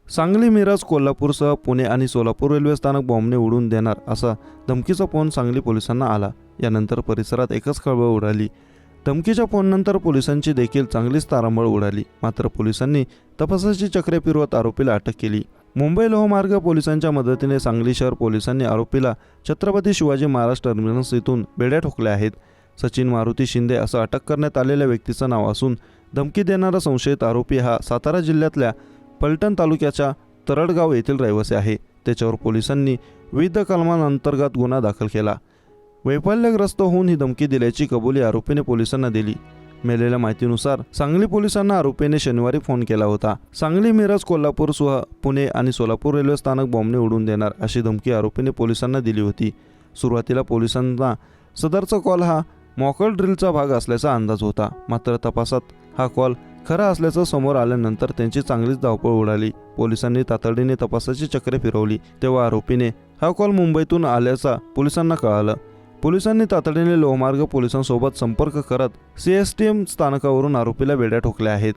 सांगली, मिरज, कोल्हापूरसह पुणे आणि सोलापूर रेल्वे स्थानक बॉम्बने उडवून देणार असा धमकीचा फोन सांगली पोलिसांना आला। यानंतर परिसरात एकच खळबळ उडाली। धमकीच्या फोननंतर पोलिसांची देखील चांगलीच तारांबळ उडाली। मात्र पोलिसांनी तपासाची चक्रे फिरवत आरोपीला अटक केली। मुंबई लोहमार्ग पोलिसांच्या मदतीने सांगली शहर पोलिसांनी आरोपीला छत्रपती शिवाजी महाराज टर्मिनस येथून बेड्या ठोकल्या आहेत। सचिन मारुती शिंदे असं अटक करण्यात आलेल्या व्यक्तीचं नाव असून धमकी देणारा संशयित आरोपी हा सातारा जिल्ह्यातल्या पलटण तालुक्याच्या तरडगाव येथील रहिवासी आहे। त्याच्यावर पोलिसांनी विविध कलमांअंतर्गत गुन्हा दाखल केला। वैफल्यग्रस्त होऊन ही धमकी दिल्याची कबुली आरोपीने पोलिसांना दिली। मिळालेल्या माहितीनुसार सांगली पोलिसांना आरोपीने शनिवारी फोन केला होता। सांगली, मिरज, कोल्हापूरसह पुणे आणि सोलापूर रेल्वे स्थानक बॉम्बने उडवून देणार अशी धमकी आरोपीने पोलिसांना दिली होती। सुरुवातीला पोलिसांना सदरचा कॉल हा मॉकल ड्रिलचा भाग असल्याचा अंदाज होता। मात्र तपासात हा कॉल खरा असल्याचं समोर आल्यानंतर त्यांची चांगलीच धावपळ उडाली। पोलिसांनी तातडीने तपासाची चक्रे फिरवली तेव्हा आरोपीने हा कॉल मुंबईतून आल्याचा पोलिसांना कळालं। पोलिसांनी तातडीने लोहमार्ग पोलिसांसोबत संपर्क करत CSTM स्थानकावरून आरोपीला बेड्या ठोकल्या आहेत।